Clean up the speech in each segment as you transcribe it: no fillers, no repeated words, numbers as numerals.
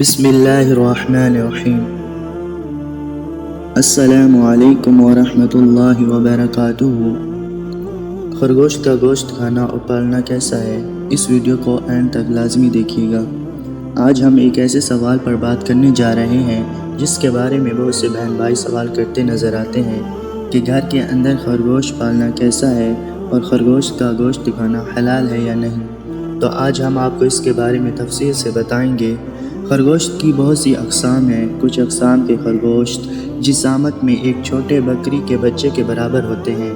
بسم اللہ الرحمن الرحیم۔ السلام علیکم ورحمۃ اللہ وبرکاتہ۔ خرگوش کا گوشت کھانا اور پالنا کیسا ہے؟ اس ویڈیو کو اینڈ تک لازمی دیکھیے گا۔ آج ہم ایک ایسے سوال پر بات کرنے جا رہے ہیں جس کے بارے میں بہت سے بہن بھائی سوال کرتے نظر آتے ہیں کہ گھر کے اندر خرگوش پالنا کیسا ہے اور خرگوش کا گوشت کھانا حلال ہے یا نہیں۔ تو آج ہم آپ کو اس کے بارے میں تفصیل سے بتائیں گے۔ خرگوشت کی بہت سی اقسام ہیں۔ کچھ اقسام کے خرگوشت جسامت میں ایک چھوٹے بکری کے بچے کے برابر ہوتے ہیں۔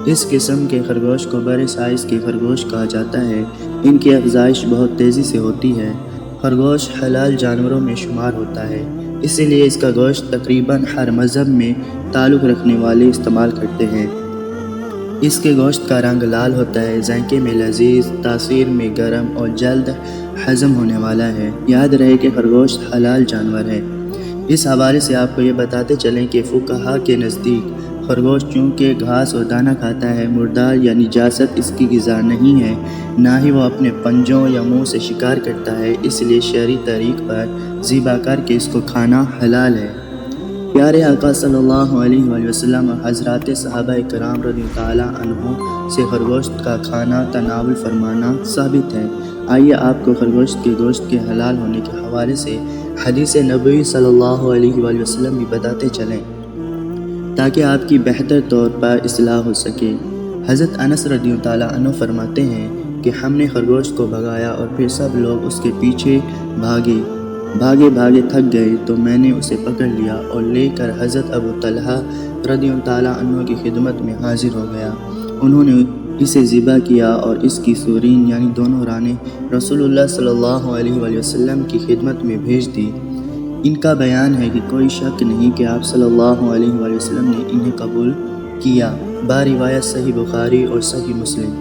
اس قسم کے خرگوش کو بڑے سائز کے خرگوش کہا جاتا ہے۔ ان کی افزائش بہت تیزی سے ہوتی ہے۔ خرگوش حلال جانوروں میں شمار ہوتا ہے، اسی لیے اس کا گوشت تقریباً ہر مذہب میں تعلق رکھنے والے استعمال کرتے ہیں۔ اس کے گوشت کا رنگ لال ہوتا ہے، ذائقے میں لذیذ، تاثیر میں گرم اور جلد ہضم ہونے والا ہے۔ یاد رہے کہ خرگوش حلال جانور ہے۔ اس حوالے سے آپ کو یہ بتاتے چلیں کہ فقہا کے نزدیک خرگوش چونکہ گھاس اور دانہ کھاتا ہے، مردار یا نجاست اس کی غذا نہیں ہے، نہ ہی وہ اپنے پنجوں یا منہ سے شکار کرتا ہے، اس لیے شرعی طریق پر ذبح کر کے اس کو کھانا حلال ہے۔ پیارے آقا صلی اللہ علیہ وآلہ وسلم اور حضرات صحابہ کرام رضی اللہ عنہ سے خرگوشت کا کھانا تناول فرمانا ثابت ہے۔ آئیے آپ کو خرگوش کے گوشت کے حلال ہونے کے حوالے سے حدیث نبوی صلی اللہ علیہ وآلہ وسلم بھی بتاتے چلیں تاکہ آپ کی بہتر طور پر اصلاح ہو سکے۔ حضرت انس رضی اللہ عنہ فرماتے ہیں کہ ہم نے خرگوش کو بھگایا اور پھر سب لوگ اس کے پیچھے بھاگے تھک گئے تو میں نے اسے پکڑ لیا اور لے کر حضرت ابو طلحہ رضی اللہ عنہ کی خدمت میں حاضر ہو گیا۔ انہوں نے اسے ذبح کیا اور اس کی سورین یعنی دونوں رانیں رسول اللہ صلی اللہ علیہ وآلہ وسلم کی خدمت میں بھیج دی۔ ان کا بیان ہے کہ کوئی شک نہیں کہ آپ صلی اللہ علیہ وآلہ وسلم نے انہیں قبول کیا۔ باروایت صحیح بخاری اور صحیح مسلم۔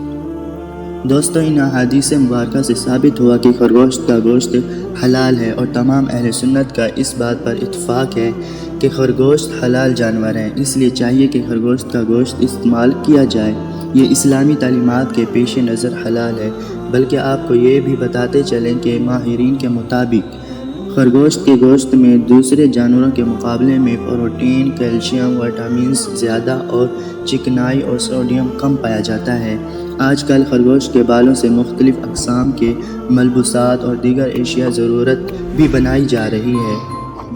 دوستو، ان احادیث مبارکہ سے ثابت ہوا کہ خرگوش کا گوشت حلال ہے اور تمام اہل سنت کا اس بات پر اتفاق ہے کہ خرگوش حلال جانور ہیں، اس لیے چاہیے کہ خرگوش کا گوشت استعمال کیا جائے۔ یہ اسلامی تعلیمات کے پیش نظر حلال ہے، بلکہ آپ کو یہ بھی بتاتے چلیں کہ ماہرین کے مطابق خرگوش کے گوشت میں دوسرے جانوروں کے مقابلے میں پروٹین، کیلشیم، وٹامنز زیادہ اور چکنائی اور سوڈیم کم پایا جاتا ہے۔ آج کل خرگوش کے بالوں سے مختلف اقسام کے ملبوسات اور دیگر اشیاء ضرورت بھی بنائی جا رہی ہے۔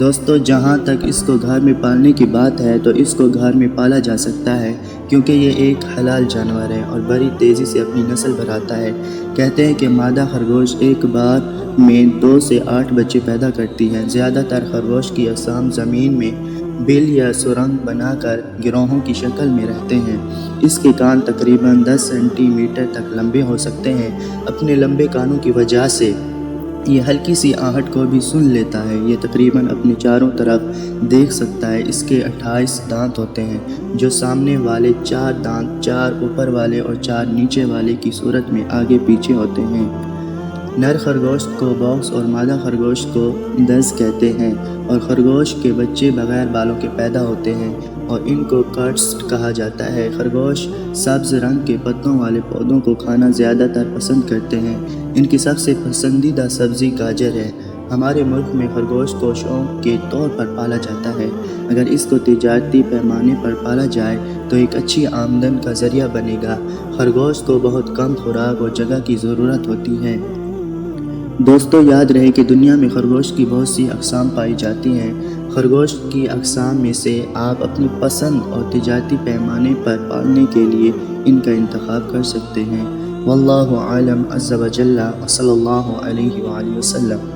دوستو، جہاں تک اس کو گھر میں پالنے کی بات ہے تو اس کو گھر میں پالا جا سکتا ہے کیونکہ یہ ایک حلال جانور ہے اور بڑی تیزی سے اپنی نسل بڑھاتا ہے۔ کہتے ہیں کہ مادہ خرگوش ایک بار میں 2 سے 8 بچے پیدا کرتی ہے۔ زیادہ تر خرگوش کی اقسام زمین میں بل یا سرنگ بنا کر گروہوں کی شکل میں رہتے ہیں۔ اس کے کان تقریباً 10 سینٹی میٹر تک لمبے ہو سکتے ہیں۔ اپنے لمبے کانوں کی وجہ سے یہ ہلکی سی آہٹ کو بھی سن لیتا ہے۔ یہ تقریباً اپنے چاروں طرف دیکھ سکتا ہے۔ اس کے 28 دانت ہوتے ہیں، جو سامنے والے 4 دانت 4 اوپر والے اور 4 نیچے والے کی صورت میں آگے پیچھے ہوتے ہیں۔ نر خرگوش کو بوکس اور مادہ خرگوش کو دز کہتے ہیں، اور خرگوش کے بچے بغیر بالوں کے پیدا ہوتے ہیں اور ان کو کٹس کہا جاتا ہے۔ خرگوش سبز رنگ کے پتوں والے پودوں کو کھانا زیادہ تر پسند کرتے ہیں۔ ان کی سب سے پسندیدہ سبزی گاجر ہے۔ ہمارے ملک میں خرگوش کو شوق کے طور پر پالا جاتا ہے۔ اگر اس کو تجارتی پیمانے پر پالا جائے تو ایک اچھی آمدن کا ذریعہ بنے گا۔ خرگوش کو بہت کم خوراک اور جگہ کی ضرورت ہوتی ہے۔ دوستو، یاد رہے کہ دنیا میں خرگوش کی بہت سی اقسام پائی جاتی ہیں۔ خرگوش کی اقسام میں سے آپ اپنی پسند اور تجارتی پیمانے پر پالنے کے لیے ان کا انتخاب کر سکتے ہیں۔ واللہ اعلم عز وجل، صلی اللہ علیہ وآلہ وسلم۔